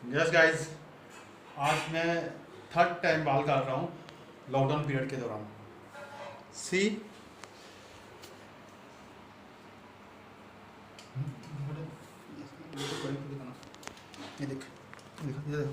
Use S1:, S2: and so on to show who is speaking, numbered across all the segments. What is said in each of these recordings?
S1: Yes guys, आज मैं third time बाल काट रहा हूँ लॉकडाउन पीरियड के दौरान। सी ये देख, ये देख।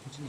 S1: जी।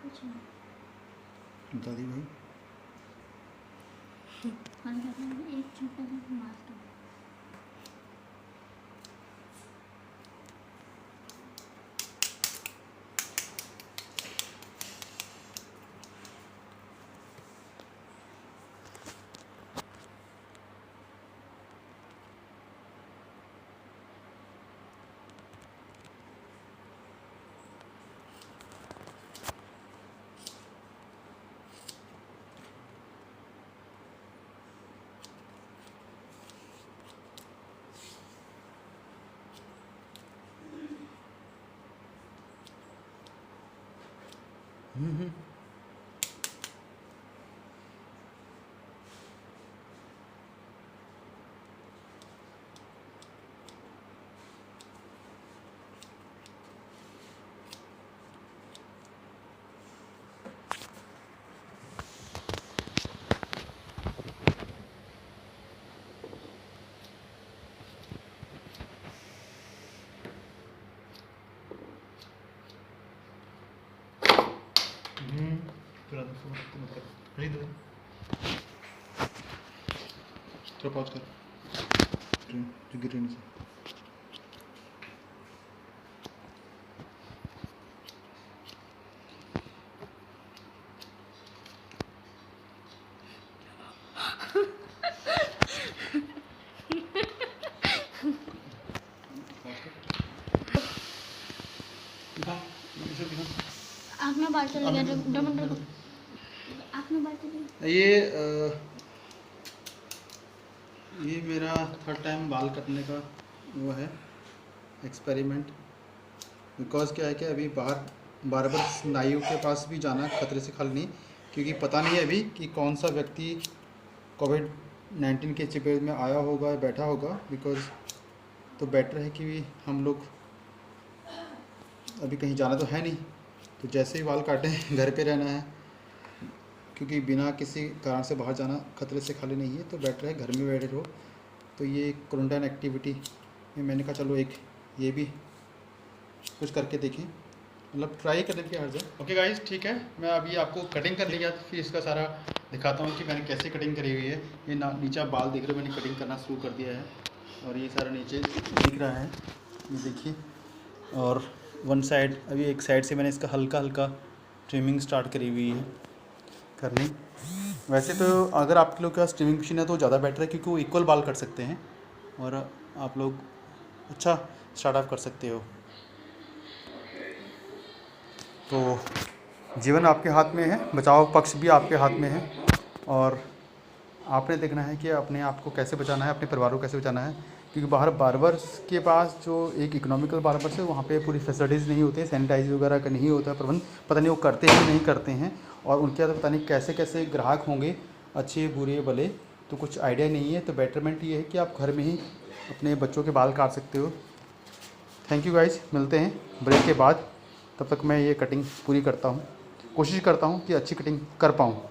S2: कुछ नहीं।
S1: बता दी भाई।
S2: एक छोटा सा मास्क।
S1: थोड़ा पॉज कर, जो गिरे नहीं से।
S2: आँख में बाल चले गया। डबल आँख में बाल चले
S1: गया। ये मेरा थर्ड टाइम बाल कटने का वो है एक्सपेरिमेंट। बिकॉज क्या है कि अभी बाहर बार्बर नाइयों के पास भी जाना खतरे से खाली नहीं, क्योंकि पता नहीं है अभी कि कौन सा व्यक्ति कोविड-19 के चपेट में आया होगा या बैठा होगा। बिकॉज तो बेटर है कि हम लोग अभी कहीं जाना तो है नहीं, तो जैसे ही बाल काटें घर पे रहना है, क्योंकि बिना किसी कारण से बाहर जाना खतरे से खाली नहीं है। तो बेटर है घर में बैठे रहो। तो ये क्वारंटाइन एक्टिविटी में मैंने कहा चलो एक ये भी कुछ करके देखें, मतलब ट्राई करने की हर्ज है। ओके गाइस, ठीक है, मैं अभी आपको कटिंग करने के बाद फिर इसका सारा दिखाता हूँ कि मैंने कैसे कटिंग करी हुई है। ये नीचे आप बाल देख रहे हो, मैंने कटिंग करना शुरू कर दिया है और ये सारा नीचे दिख रहा है, ये देखिए। और वन साइड, अभी एक साइड से मैंने इसका हल्का हल्का ट्रिमिंग स्टार्ट करी हुई है करनी। वैसे तो अगर आपके लोग के पास ट्रिमिंग मशीन है तो ज़्यादा बेटर है, क्योंकि वो इक्वल बाल कट सकते हैं और आप लोग अच्छा स्टार्ट ऑफ कर सकते हो। तो जीवन आपके हाथ में है, बचाव पक्ष भी आपके हाथ में है और आपने देखना है कि अपने आप को कैसे बचाना है, अपने परिवार को कैसे बचाना है। क्योंकि बाहर बार्बर्स के पास जो एक इकोनॉमिकल बार्बर्स है वहाँ पे पूरी फैसिलिटीज़ नहीं होती, सैनिटाइज वगैरह का नहीं होता प्रबंध, पता नहीं वो करते हैं नहीं करते हैं, और उनके पास पता नहीं कैसे कैसे ग्राहक होंगे, अच्छे बुरे भले, तो कुछ आइडिया नहीं है। तो बेटरमेंट ये है कि आप घर में ही अपने बच्चों के बाल काट सकते हो। थैंक यू गाइज, मिलते हैं ब्रेक के बाद। तब तक मैं ये कटिंग पूरी करता हूँ, कोशिश करता हूँ कि अच्छी कटिंग कर पाऊँ।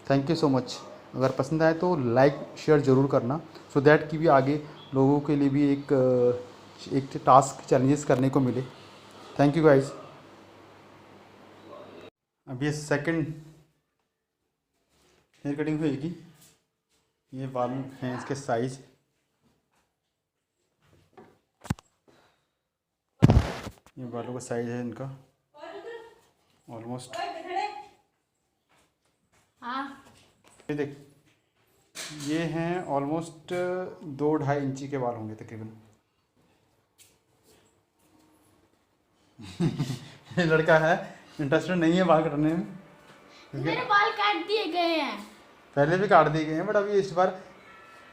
S1: Thank you so much. अगर पसंद आए तो लाइक शेयर ज़रूर करना, सो दैट कि भी आगे लोगों के लिए भी एक टास्क चैलेंजेस करने को मिले। Thank you guys. अब ये सेकंड हेयर कटिंग होएगी। ये बाल हैं इसके साइज़, ये बालों का साइज़ है इनका ऑलमोस्ट,
S2: हाँ
S1: ये देख, ये हैं ऑलमोस्ट 2-2.5 इंची के बाल होंगे तकरीबन। ये लड़का है इंटरेस्टेड नहीं है बाल कटने में,
S2: मेरे बाल काट दिए गए हैं।
S1: पहले भी काट दिए गए हैं, बट अभी इस बार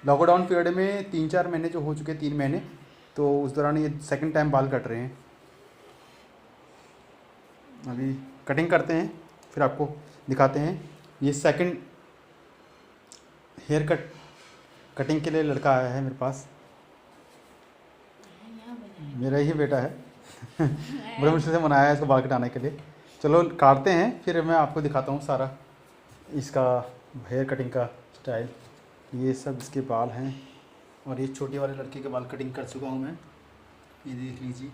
S1: लॉकडाउन पीरियड में 3-4 महीने जो हो चुके, 3 महीने, तो उस दौरान ये सेकंड टाइम बाल कट रहे हैं। अभी कटिंग करते हैं फिर आपको दिखाते हैं। ये सेकंड हेयर कटिंग के लिए लड़का आया है मेरे पास, मेरा ही बेटा है। बड़े मुश्किल से मनाया है इसको बाल कटाने के लिए। चलो काटते हैं, फिर मैं आपको दिखाता हूँ सारा इसका हेयर कटिंग का स्टाइल। ये सब इसके बाल हैं और ये छोटे वाले लड़के के बाल कटिंग कर चुका हूँ मैं, ये देख लीजिए।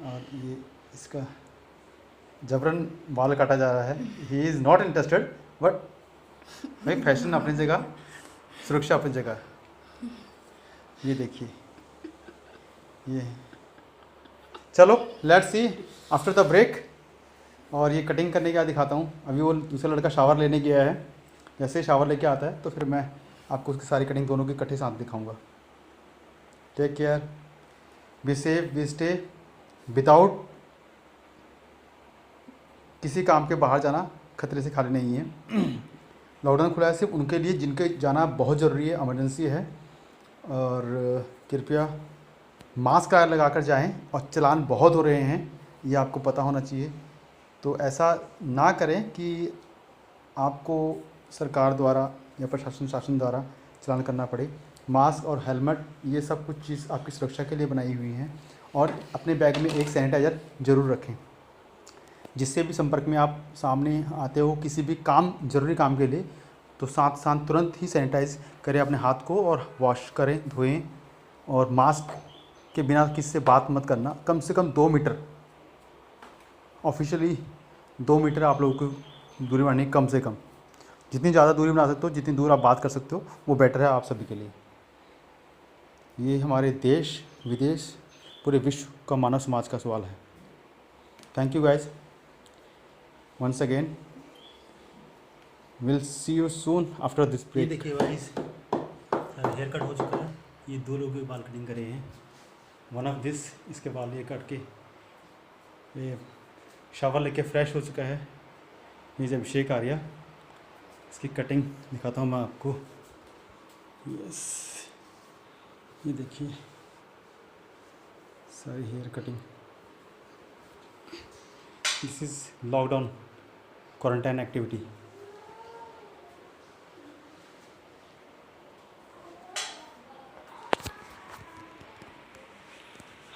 S1: और ये इसका जबरन बाल काटा जा रहा है। He is not interested, but भाई फैशन अपनी जगह, सुरक्षा अपनी जगह। ये देखिए, ये चलो let's see after the break. और ये कटिंग करने के बाद दिखाता हूँ। अभी वो दूसरा लड़का शावर लेने गया है, जैसे शावर लेके आता है तो फिर मैं आपको उसकी सारी कटिंग दोनों की इकट्ठे साथ दिखाऊंगा। Take care, be safe, be stay. Without किसी काम के बाहर जाना खतरे से खाली नहीं है। लॉकडाउन खुला है सिर्फ उनके लिए जिनके जाना बहुत ज़रूरी है, इमरजेंसी है। और कृपया मास्क लगा कर जाएं, और चालान बहुत हो रहे हैं, ये आपको पता होना चाहिए। तो ऐसा ना करें कि आपको सरकार द्वारा या शासन द्वारा चालान करना पड़े। मास्क और हेलमेट ये सब कुछ चीज़ आपकी सुरक्षा के लिए बनाई हुई हैं। और अपने बैग में एक सैनिटाइज़र ज़रूर रखें, जिससे भी संपर्क में आप सामने आते हो किसी भी काम, ज़रूरी काम के लिए, तो साथ साथ तुरंत ही सैनिटाइज़ करें अपने हाथ को और वॉश करें, धोएं। और मास्क के बिना किसी से बात मत करना, कम से कम 2 मीटर, ऑफिशियली 2 मीटर आप लोगों को दूरी बनानी, कम से कम। जितनी ज़्यादा दूरी बना सकते हो, जितनी दूर आप बात कर सकते हो, वो बेटर है आप सभी के लिए। ये हमारे देश विदेश पूरे विश्व का मानव समाज का सवाल है। Thank you guys once again, will see you soon after this break. ये देखिए गाइज, हेयर कट हो चुका है। ये 2 लोगों के बाल कटिंग करे हैं। वन ऑफ दिस, इसके बाल ये कट के ये शावर लेके फ्रेश हो चुका है। ये अभिषेक आर्या, इसकी कटिंग दिखाता हूँ मैं आपको। यस, ये देखिए सारी hair cutting. This is lockdown quarantine activity.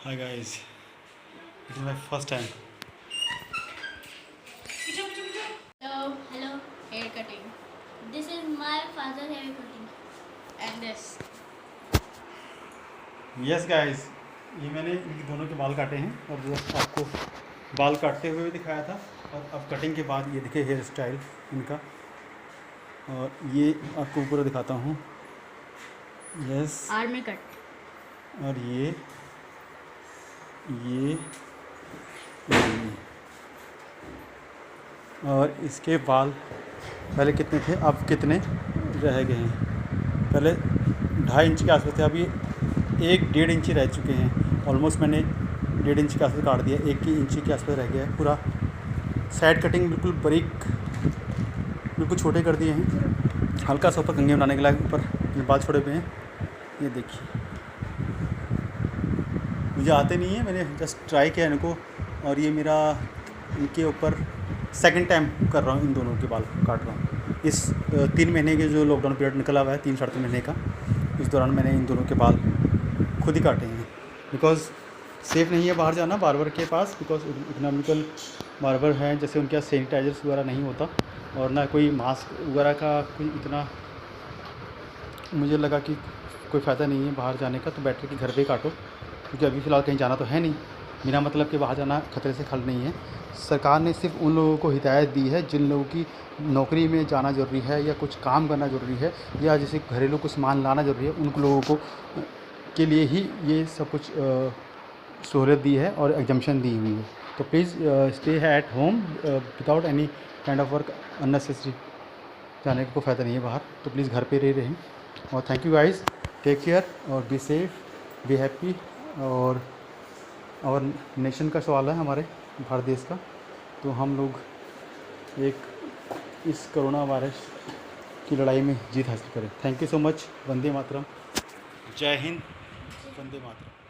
S1: Hi guys, it is my first time.
S2: Hello, hair cutting. This is my father hair cutting. And this.
S1: Yes guys, ये मैंने इनके दोनों के बाल काटे हैं और जस्ट आपको बाल काटते हुए भी दिखाया था, और अब कटिंग के बाद ये देखिए हेयर स्टाइल इनका, और ये आपको पूरा दिखाता हूँ। Yes,
S2: army cut.
S1: और ये और इसके बाल पहले कितने थे, अब कितने रह गए हैं। पहले 2.5 इंच के आसपास थे, अभी 1-1.5 इंच रह चुके हैं। ऑलमोस्ट मैंने 1.5 इंच के आसपास काट दिया, 1 इंच के आसपास रह गया है। पूरा साइड कटिंग बिल्कुल बारीक, बिल्कुल छोटे कर दिए हैं। हल्का सा ऊपर कंघी बनाने के लिए ऊपर ये बाल छोड़े हुए हैं। ये देखिए, मुझे आते नहीं है, मैंने जस्ट ट्राई किया इनको, और ये मेरा इनके ऊपर सेकंड टाइम कर रहा हूँ, इन दोनों के बाल काट रहा हूँ। इस 3 महीने के जो लॉकडाउन पीरियड निकला हुआ है, 3-3.5 महीने का, इस दौरान मैंने इन दोनों के बाल खुद ही काटे हैं। बिकॉज़ सेफ़ नहीं है बाहर जाना बार्बर के पास, बिकॉज़ इकोनॉमिकल बार्बर हैं, जैसे उनके यहाँ सैनिटाइजर्स वगैरह नहीं होता, और ना कोई मास्क वगैरह का कोई इतना, मुझे लगा कि कोई फ़ायदा नहीं है बाहर जाने का, तो बेटर कि घर पे ही काटो, क्योंकि अभी फ़िलहाल कहीं जाना तो है नहीं। बिना मतलब के बाहर जाना खतरे से खाली नहीं है। सरकार ने सिर्फ उन लोगों को हिदायत दी है जिन लोगों की नौकरी में जाना ज़रूरी है, या कुछ काम करना ज़रूरी है, या जैसे घरेलू कुछ सामान लाना ज़रूरी है, उन लोगों को के लिए ही ये सब कुछ सहूलियत दी है और एग्जम्पशन दी हुई है। तो please stay at home without any kind of work unnecessary. जाने का कोई फ़ायदा नहीं है बाहर, तो प्लीज़ घर पे रह रहें। और thank you guys, take care और बी सेफ, बी हैप्पी। और नेशन का सवाल है, हमारे भारत देश का, तो हम लोग एक इस कोरोना वायरस की लड़ाई में जीत हासिल करें। Thank you so much. वंदे मातरम, जय हिंद, वंदे मातरम।